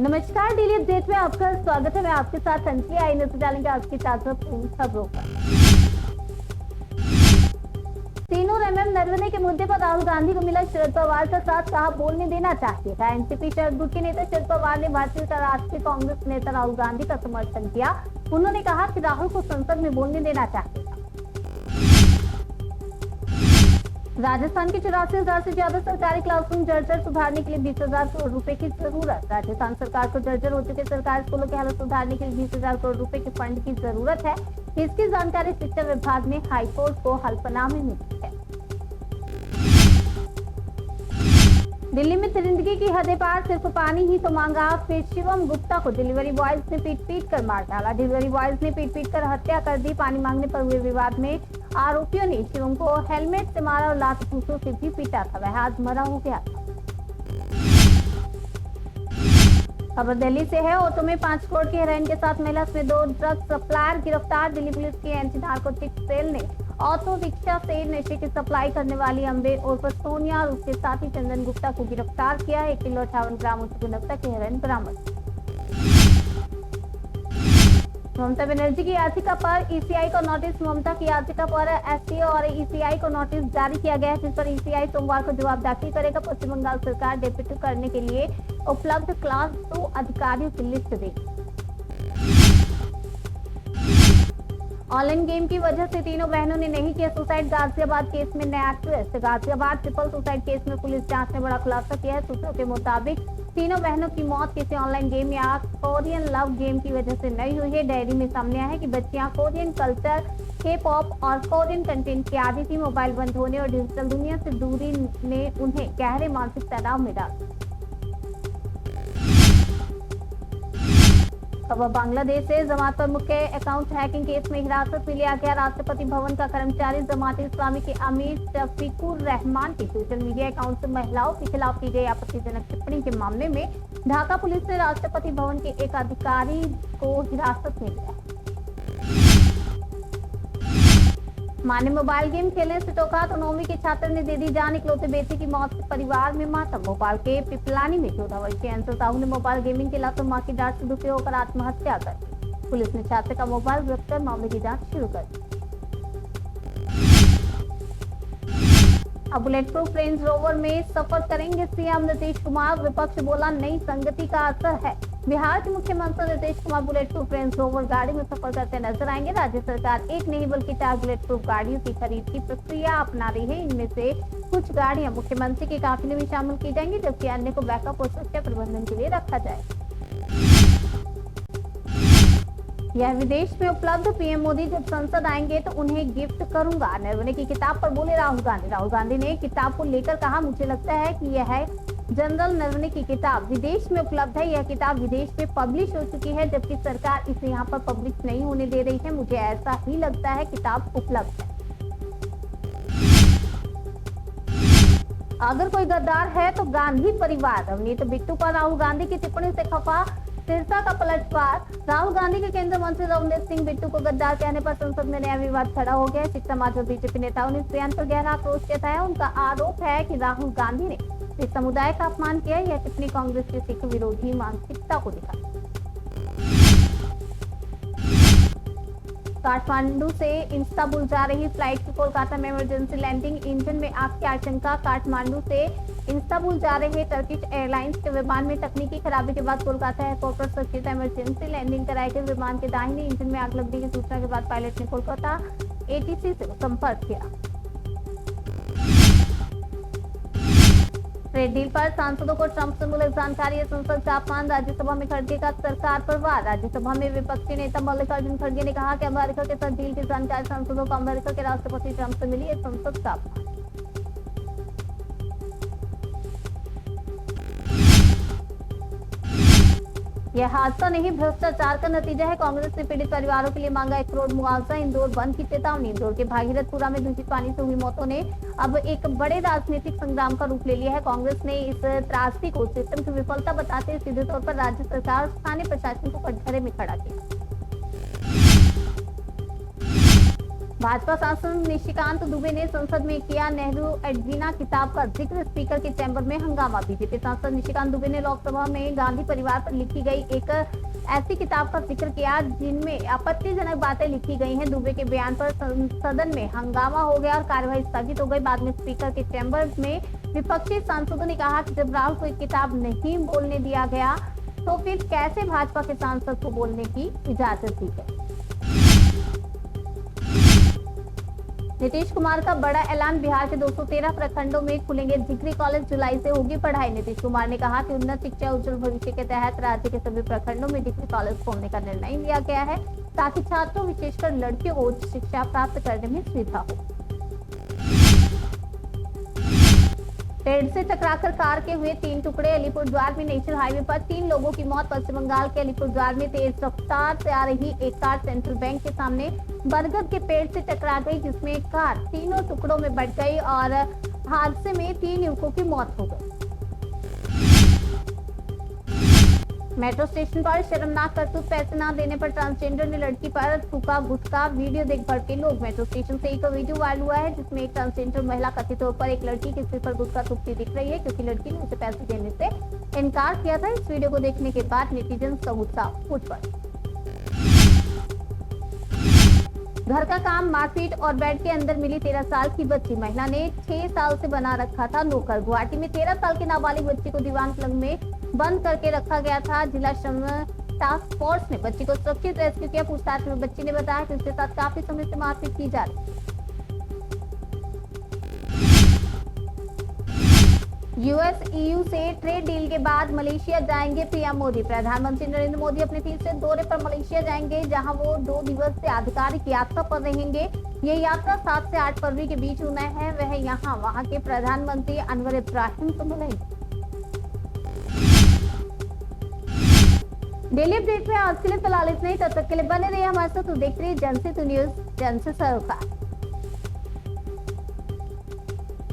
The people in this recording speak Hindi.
नमस्कार, डेली अपडेट में आपका स्वागत है। मैं आपके साथ अंजलि। आई नजर डालेंगे आज की ताजा खबरों पर। तीनों नरवणे के मुद्दे पर राहुल गांधी को मिला शरद पवार का साथ, कहा बोलने देना चाहिए था। एनसीपी शरद गुट के नेता शरद पवार ने भारतीय राष्ट्रीय कांग्रेस नेता राहुल गांधी का समर्थन किया। उन्होंने कहा कि राहुल को संसद में बोलने देना चाहिए। राजस्थान के 84,000 से ज्यादा सरकारी क्लासरूम जर्जर सुधारने के लिए 20,000 करोड़ रुपए की जरूरत। राजस्थान सरकार को जर्जर हो चुके सरकारी स्कूलों की हालत सुधारने के लिए 20,000 करोड़ रुपए के फंड की जरूरत है। इसकी जानकारी शिक्षा विभाग ने हाईकोर्ट को हल्फनामे में दी है। दिल्ली में तिरंदगी की हदें पार, सिर्फ पानी ही तो मांगा। फिर शिवम गुप्ता को डिलीवरी बॉयज ने पीट कर मार डाला। डिलीवरी बॉयज ने पीट कर हत्या कर दी। पानी मांगने पर हुए विवाद में आरोपियों ने शिवम को हेलमेट से मारा और लात घूंसों से भी पीटा था। वह आज मरा हो गया था। खबर दिल्ली से है। ऑटो में 5 करोड़ की हेरोइन के साथ महिला समेत 2 ड्रग सप्लायर गिरफ्तार। दिल्ली पुलिस की एंटी नारकोटिक्स सेल ने ऑटो रिक्शा से नशे की सप्लाई करने वाली अम्बे उर्फ सोनिया और उसके साथी चंदन गुप्ता को गिरफ्तार किया। 1 किलो 58 ग्राम उच्च गुणवत्ता की हेरोइन बरामद। ममता बनर्जी की याचिका पर ईसीआई को नोटिस। ममता की याचिका पर एसटीओ और ईसीआई को नोटिस जारी किया गया है, जिस पर ईसीआई सोमवार को जवाब दाखिल करेगा। पश्चिम बंगाल सरकार डेप्यूटी करने के लिए उपलब्ध क्लास 2 अधिकारियों की लिस्ट देगी। ऑनलाइन गेम की वजह से तीनों बहनों ने नहीं किया सुसाइड। गाजियाबाद केस में नया twist. Ghaziabad triple suicide case में पुलिस जांच ने बड़ा खुलासा किया है। सूत्रों के मुताबिक तीनों बहनों की मौत किसी ऑनलाइन गेम या कोरियन लव गेम की वजह से नहीं हुई है। डायरी में सामने आया है कि बच्चियां कोरियन कल्चर, के पॉप और कोरियन कंटेंट की आदी थी। मोबाइल बंद होने और डिजिटल दुनिया से दूरी ने उन्हें गहरे मानसिक तनाव में डाल दिया। खबर बांग्लादेश से। जमात पर मुख्य अकाउंट हैकिंग केस में हिरासत में लिया गया राष्ट्रपति भवन का कर्मचारी जमात इस्लामी के अमीर शफीकुर रहमान के सोशल मीडिया अकाउंट से महिलाओं के खिलाफ की गई आपत्तिजनक टिप्पणी के मामले में ढाका पुलिस ने राष्ट्रपति भवन के एक अधिकारी को हिरासत में लिया। मां ने मोबाइल गेम खेलने से टोका तो 9वीं के छात्र ने दे दी जान। इकलौते बेटे की मौत से परिवार में मातम। भोपाल के पिपलानी में 14 वर्षीय अंशु साहू ने मोबाइल गेमिंग के लात मां की डांट से दुखी होकर आत्महत्या कर दी। पुलिस ने छात्र का मोबाइल जब्त कर मामले की जांच शुरू कर दी। अब बुलेट प्रूफ रेंज रोवर में सफर करेंगे सीएम नीतीश कुमार। विपक्ष बोला नई संगति का असर है। बिहार के मुख्यमंत्री Nitish Kumar bullet proof range rover गाड़ी में सफर करते नजर आएंगे। राज्य सरकार एक नहीं बल्कि 4 बुलेट प्रूफ गाड़ियों की खरीद की प्रक्रिया अपना रही है। इनमें से कुछ गाड़ियां मुख्यमंत्री के काफिले में शामिल की जाएंगी, जबकि अन्य को बैकअप और सुरक्षा प्रबंधन के लिए रखा जाएगा। यह विदेश में उपलब्ध। पीएम मोदी जब संसद आएंगे तो उन्हें गिफ्ट करूंगा। नरवणे की किताब पर बोले राहुल गांधी। राहुल गांधी ने किताब को लेकर कहा, मुझे लगता है कि यह है जनरल नरवणे की किताब विदेश में उपलब्ध है। यह किताब विदेश में पब्लिश हो चुकी है, जबकि सरकार इसे यहाँ पर पब्लिश नहीं होने दे रही है। मुझे ऐसा ही लगता है किताब उपलब्ध है। अगर कोई गद्दार है तो गांधी परिवार। अवनीत बिट्टू पर राहुल गांधी की टिप्पणी से खफा सिरसा का पलटवार। राहुल गांधी के केंद्रीय मंत्री रवनीत सिंह बिट्टू को गद्दार कहने पर संसद में नया विवाद खड़ा हो गया। सिख समाज और बीजेपी नेताओं ने इस बयान पर गहरा आक्रोश जताया। उनका आरोप है कि राहुल गांधी ने सिख समुदाय का अपमान किया। यह टिप्पणी कांग्रेस की सिख विरोधी मानसिकता को दिखाती। काठमांडू से इस्तांबुल जा रही फ्लाइट की कोलकाता में इमरजेंसी लैंडिंग। इंजन में आग की आशंका। काठमांडू से इस्तांबुल जा रहे टर्किश एयरलाइंस के विमान में तकनीकी खराबी के बाद कोलकाता एयरपोर्ट पर सुरक्षित इमरजेंसी लैंडिंग कराई गई। विमान के दाहिने इंजन में आग लगने की सूचना के बाद पायलट ने कोलकाता एटीसी से संपर्क किया। ट्रेड डील पर सांसदों को ट्रंप से मिली जानकारी। संसद का अपमान। राज्यसभा में खड़गे का सरकार पर वार। राज्यसभा में विपक्षी नेता मल्लिकार्जुन खड़गे ने कहा कि अमेरिका के साथ डील की जानकारी सांसदों को अमेरिका के राष्ट्रपति ट्रंप से मिली है। संसद का अपमान। यह हादसा नहीं, भ्रष्टाचार का नतीजा है। कांग्रेस ने पीड़ित परिवारों के लिए मांगा 1 करोड़ मुआवजा। इंदौर बंद की चेतावनी। इंदौर के भागीरथपुरा में दूषित पानी से हुई मौतों ने अब एक बड़े राजनीतिक संग्राम का रूप ले लिया है। कांग्रेस ने इस त्रासदी को सिस्टम की विफलता बताते सीधे तौर पर राज्य सरकार और स्थानीय प्रशासन को कटघरे में खड़ा किया। भाजपा सांसद निशिकांत दुबे ने संसद में किया नेहरू एडवीना किताब का जिक्र, स्पीकर के चैम्बर में हंगामा। बीजेपी सांसद निशिकांत दुबे ने लोकसभा में गांधी परिवार पर लिखी गई एक ऐसी किताब का जिक्र किया जिनमें आपत्तिजनक बातें लिखी गई हैं। दुबे के बयान पर सदन में हंगामा हो गया और कार्यवाही स्थगित हो गई। बाद में स्पीकर के चैम्बर में विपक्षी सांसदों ने कहा कि जब राहुल को एक किताब नहीं बोलने दिया गया तो फिर कैसे भाजपा के सांसद को बोलने की इजाजत दी गई। नीतीश कुमार का बड़ा ऐलान, बिहार के 213 प्रखंडों में खुलेंगे डिग्री कॉलेज, जुलाई से होगी पढ़ाई। नीतीश कुमार ने कहा कि उन्नत शिक्षा उज्जवल भविष्य के तहत राज्य के सभी प्रखंडों में डिग्री कॉलेज खोलने का निर्णय लिया गया है ताकि छात्रों विशेषकर लड़कियों को उच्च शिक्षा प्राप्त करने में सुविधा हो। पेड़ से टकराकर कार के हुए 3 टुकड़े, अलीपुरद्वार में नेशनल हाईवे पर 3 लोगों की मौत। पश्चिम बंगाल के अलीपुरद्वार में तेज रफ्तार से आ रही एक कार सेंट्रल बैंक के सामने बरगद के पेड़ से टकरा गई, जिसमें एक कार 3 टुकड़ों में बंट गई और हादसे में 3 युवकों की मौत हो गई। मेट्रो स्टेशन पर शर्मनाक करतूत, पैसे न देने पर ट्रांसजेंडर ने लड़की पर थूका गुटखा, वीडियो देख भड़के लोग। मेट्रो स्टेशन से एक वीडियो वायरल हुआ है जिसमें एक ट्रांसजेंडर महिला कथित तौर पर एक लड़की के सिर पर गुटखा थूकती दिख रही है क्योंकि लड़की ने उसे पैसे देने से इनकार किया था। इस वीडियो को देखने के बाद नेटिजन का गुस्सा फूट पड़ा। घर का काम, मारपीट और बेड के अंदर मिली 13 साल की बच्ची, महिला ने 6 साल से बना रखा था नौकर। गुवाहाटी में 13 साल की नाबालिग बच्ची को दीवान पलंग में बंद करके रखा गया था। जिला श्रम टास्क फोर्स ने बच्ची को सुरक्षित रेस्क्यू किया। पूछताछ में बच्ची ने बताया कि उसके साथ काफी समय से मारपीट की जा रही। यूएस ईयू से ट्रेड डील के बाद मलेशिया जाएंगे पीएम मोदी। प्रधानमंत्री नरेंद्र मोदी अपने तीसरे दौरे पर मलेशिया जाएंगे, जहां वो 2 दिवसीय आधिकारिक यात्रा पर रहेंगे। ये यात्रा 7 से 8 फरवरी के बीच होना है। वह वहां के प्रधानमंत्री अनवर इब्राहिम से मिलेंगे। डेली अपडेट में आज के लिए फिलहाल इतना ही। तब तक के लिए बने रहिए हमारे साथ। देखते रहिए जनसेतु न्यूज, जन से सरोकार।